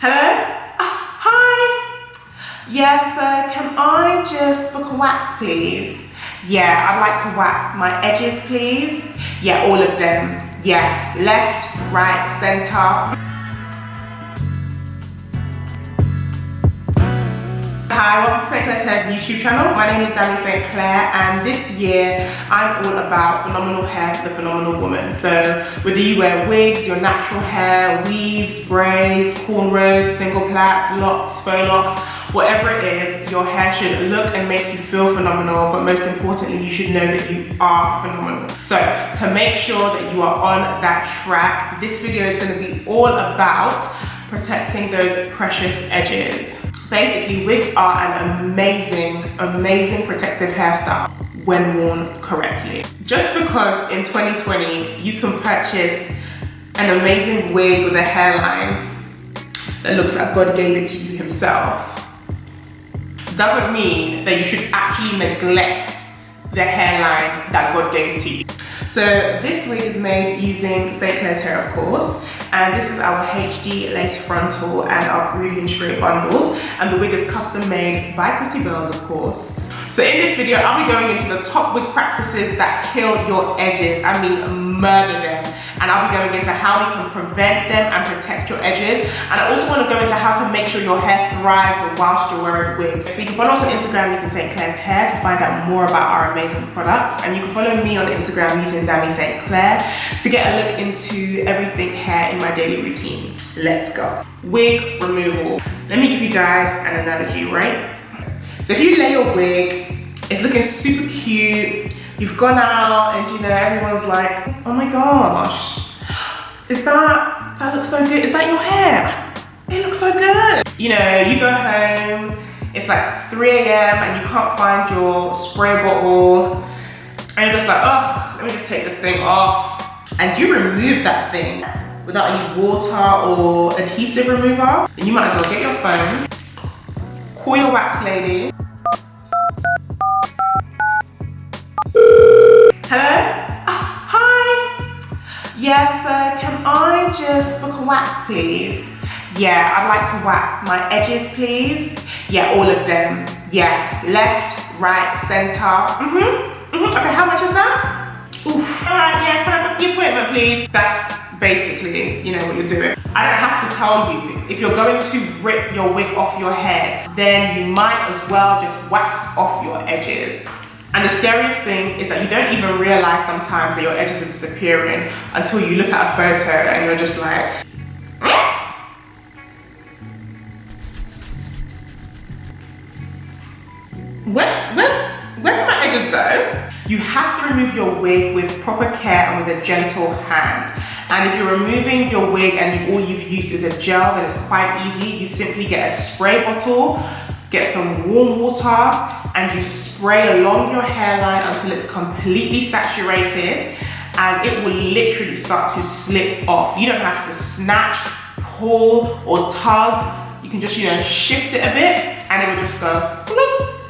Hello? Hi! Yes, can I just book a wax, please? Yeah, I'd like to wax my edges, please. Yeah, all of them. Yeah, left, right, center. Hi, welcome to St. Clair's Hair's YouTube channel. My name is Danny St. Clair, and this year I'm all about phenomenal hair for the phenomenal woman. So whether you wear wigs, your natural hair, weaves, braids, cornrows, single plaits, locks, faux locks, whatever it is, your hair should look and make you feel phenomenal, but most importantly, you should know that you are phenomenal. So to make sure that you are on that track, this video is going to be all about protecting those precious edges. Basically, wigs are an amazing protective hairstyle when worn correctly. Just because in 2020 you can purchase an amazing wig with a hairline that looks like God gave it to you himself, doesn't mean that you should actually neglect the hairline that God gave to you. So this wig is made using St. Clair's hair, of course, and this is our HD lace frontal and our Brilliant straight bundles, and the wig is custom made by Chrissy Bells, of course. So in this video, I'll be going into the top wig practices that kill your edges, I mean murder them, and I'll be going into how we can prevent them and protect your edges, and I also want to go into how to make sure your hair thrives whilst you're wearing wigs. So you can follow us on Instagram using St. Clair's Hair to find out more about our amazing products, and you can follow me on Instagram using Danny St. Clair to get a look into everything hair in my daily routine. Let's go. Wig removal. Let me give you guys an analogy, right? So if you lay your wig, it's looking super cute, you've gone out and you know, everyone's like, oh my gosh, that looks so good, is that your hair? It looks so good. You know, you go home, it's like 3 AM and you can't find your spray bottle, and you're just like, oh, let me just take this thing off. And you remove that thing without any water or adhesive remover, then you might as well get your phone, call your wax lady. Hello? Hi! Yes, can I just book a wax, please? Yeah, I'd like to wax my edges, please. Yeah, all of them. Yeah, left, right, center. Okay, how much is that? Oof. All right, yeah, can I book the appointment, please? That's basically, you know what you're doing. I don't have to tell you, if you're going to rip your wig off your head, then you might as well just wax off your edges. And the scariest thing is that you don't even realize sometimes that your edges are disappearing until you look at a photo and you're just like, where did my edges go? You have to remove your wig with proper care and with a gentle hand. And if you're removing your wig and all you've used is a gel, then it's quite easy. You simply get a spray bottle, get some warm water, and you spray along your hairline until it's completely saturated, and it will literally start to slip off. You don't have to snatch, pull, or tug. You can just, you know, shift it a bit, and it will just go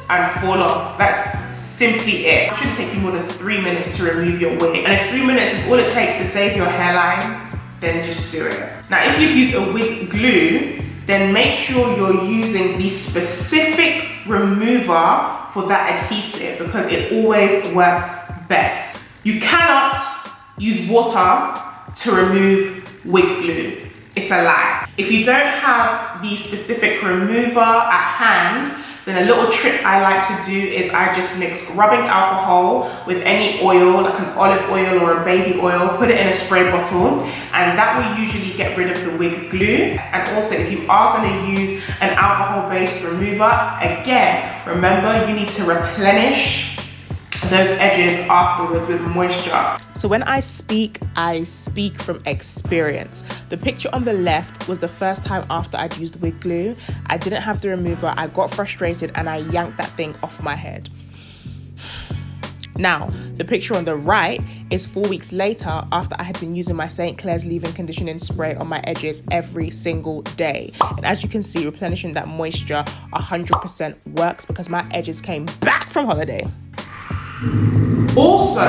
and fall off. That's simply it. It shouldn't take you more than 3 minutes to remove your wig. And if 3 minutes is all it takes to save your hairline, then just do it. Now, if you've used a wig glue, then make sure you're using the specific remover for that adhesive, because it always works best. You cannot use water to remove wig glue. It's a lie. If you don't have the specific remover at hand, then a little trick I like to do is I just mix rubbing alcohol with any oil, like an olive oil or a baby oil, put it in a spray bottle, and that will usually get rid of the wig glue. And also, if you are going to use an alcohol-based remover, again, remember you need to replenish those edges afterwards with moisture. So when I speak from experience. The picture on the left was the first time after I'd used wig glue. I didn't have the remover, I got frustrated and I yanked that thing off my head. Now, the picture on the right is 4 weeks later after I had been using my St. Clair's leave-in conditioning spray on my edges every single day. And as you can see, replenishing that moisture 100% works because my edges came back from holiday. Also,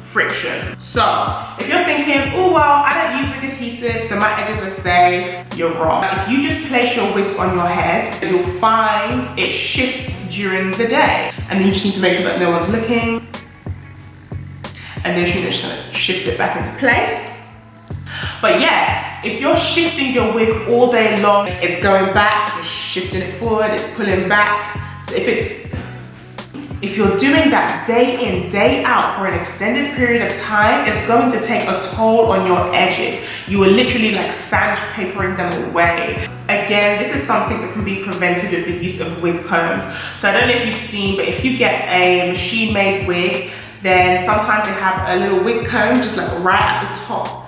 friction. restriction. So if you're thinking, oh well, I don't use wig adhesive, so my edges are safe, you're wrong. If you just place your wigs on your head, you'll find it shifts during the day. And then you just need to make sure that no one's looking. And then you're just gonna shift it back into place. But yeah, if you're shifting your wig all day long, it's going back, it's shifting it forward, it's pulling back. So if you're doing that day in, day out for an extended period of time, it's going to take a toll on your edges. You are literally like sandpapering them away. Again, this is something that can be prevented with the use of wig combs. So I don't know if you've seen, but if you get a machine-made wig, then sometimes they have a little wig comb just like right at the top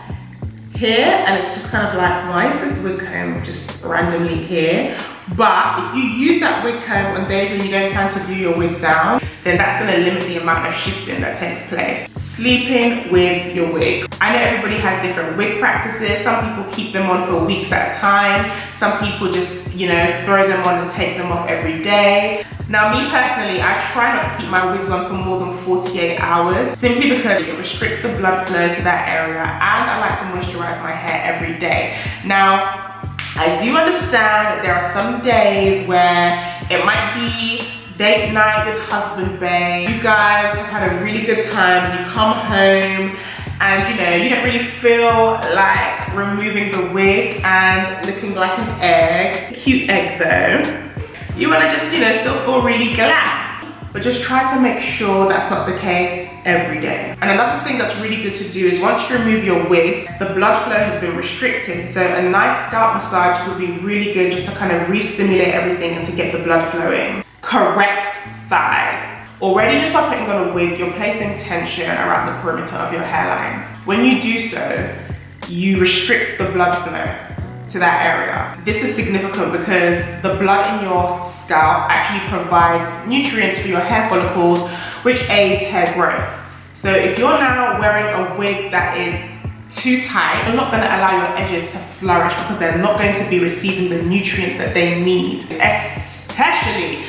here, and it's just kind of like, why is this wig comb just randomly here? But if you use that wig comb on days when you don't plan to glue your wig down, then that's going to limit the amount of shifting that takes place. Sleeping with your wig. I know everybody has different wig practices. Some people keep them on for weeks at a time. Some people just, you know, throw them on and take them off every day. Now, me personally, I try not to keep my wigs on for more than 48 hours, simply because it restricts the blood flow to that area, and I like to moisturize my hair every day. Now, I do understand that there are some days where it might be date night with husband babe. You guys have had a really good time, you come home, and you know, you don't really feel like removing the wig and looking like an egg. Cute egg though. You want to just, you know, still feel really glam, but just try to make sure that's not the case every day. And another thing that's really good to do is once you remove your wigs, the blood flow has been restricted, so a nice scalp massage would be really good just to kind of re-stimulate everything and to get the blood flowing. Correct size. Already just by putting on a wig, you're placing tension around the perimeter of your hairline. When you do so, you restrict the blood flow to that area. This is significant because the blood in your scalp actually provides nutrients for your hair follicles, which aids hair growth. So if you're now wearing a wig that is too tight, you're not going to allow your edges to flourish because they're not going to be receiving the nutrients that they need, especially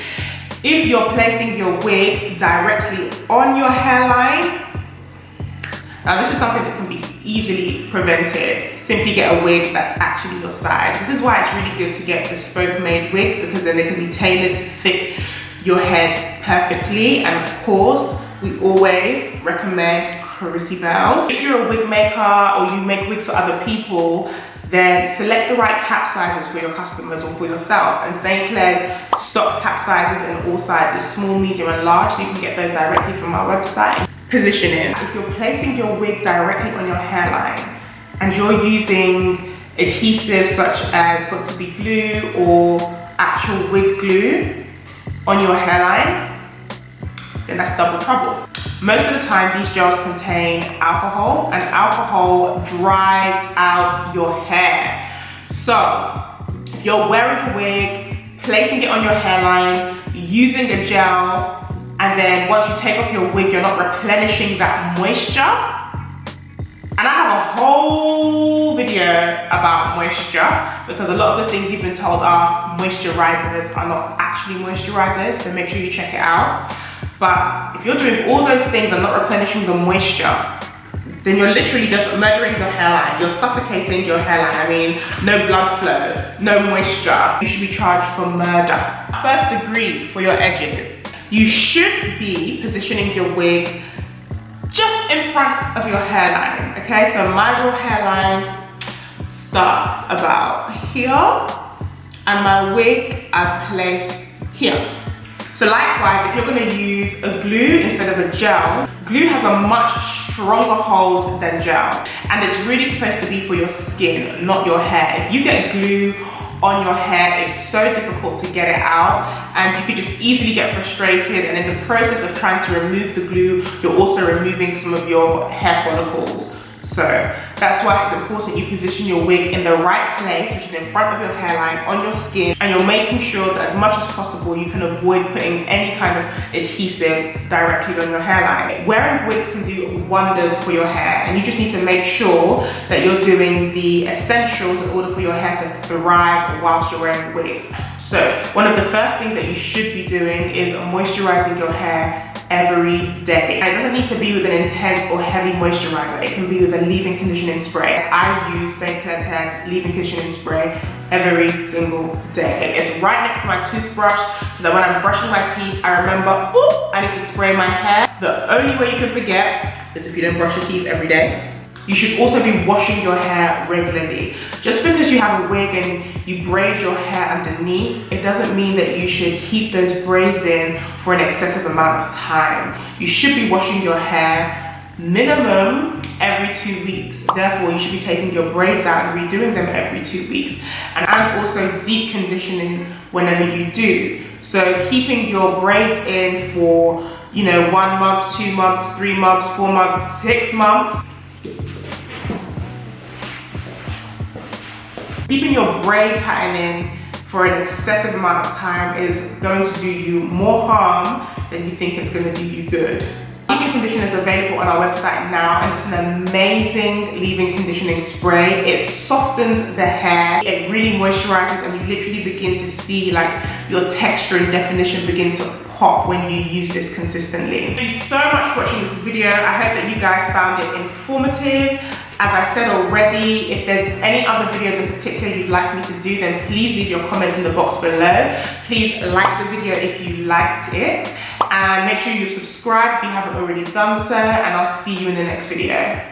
if you're placing your wig directly on your hairline. Now, this is something that can be easily prevented. Simply get a wig that's actually your size. This is why it's really good to get bespoke made wigs, because then they can be tailored to fit your head perfectly. And of course, we always recommend Carissy bells. If you're a wig maker or you make wigs for other people, then select the right cap sizes for your customers or for yourself. And St. Clair's stock cap sizes in all sizes, small, medium, and large, so you can get those directly from our website. Positioning. If you're placing your wig directly on your hairline and you're using adhesives such as got to be glue or actual wig glue on your hairline, then that's double trouble. Most of the time, these gels contain alcohol, and alcohol dries out your hair. So if you're wearing a wig, placing it on your hairline, using a gel, and then once you take off your wig, you're not replenishing that moisture. And I have a whole video about moisture, because a lot of the things you've been told are moisturizers are not actually moisturizers, so make sure you check it out. But if you're doing all those things and not replenishing the moisture, then you're literally just murdering your hairline. You're suffocating your hairline. I mean, no blood flow, no moisture. You should be charged for murder. First degree for your edges. You should be positioning your wig just in front of your hairline, okay? So my real hairline starts about here, and my wig I've placed here. So likewise, if you're gonna use a glue instead of a gel, glue has a much stronger hold than gel. And it's really supposed to be for your skin, not your hair. If you get glue on your hair, it's so difficult to get it out, and you could just easily get frustrated, and in the process of trying to remove the glue, you're also removing some of your hair follicles. So that's why it's important you position your wig in the right place, which is in front of your hairline, on your skin, and you're making sure that as much as possible you can avoid putting any kind of adhesive directly on your hairline. Wearing wigs can do wonders for your hair, and you just need to make sure that you're doing the essentials in order for your hair to thrive whilst you're wearing wigs. So one of the first things that you should be doing is moisturizing your hair every day. And it doesn't need to be with an intense or heavy moisturizer. It can be with a leave-in conditioning spray. I use St. Clair's Hair's leave-in conditioning spray every single day. It's right next to my toothbrush so that when I'm brushing my teeth, I remember, oh, I need to spray my hair. The only way you can forget is if you don't brush your teeth every day. You should also be washing your hair regularly. Just because you have a wig and you braid your hair underneath, it doesn't mean that you should keep those braids in for an excessive amount of time. You should be washing your hair minimum every 2 weeks. Therefore, you should be taking your braids out and redoing them every 2 weeks. And also deep conditioning whenever you do. So keeping your braids in for, 1 month, 2 months, 3 months, 4 months, 6 months. Keeping your braid pattern in for an excessive amount of time is going to do you more harm than you think it's going to do you good. Leave-in conditioner is available on our website now, and it's an amazing leave-in conditioning spray. It softens the hair, it really moisturizes, and you literally begin to see like your texture and definition begin to pop when you use this consistently. Thank you so much for watching this video. I hope that you guys found it informative. As I said already, if there's any other videos in particular you'd like me to do, then please leave your comments in the box below. Please like the video if you liked it, and make sure you subscribe if you haven't already done so, and I'll see you in the next video.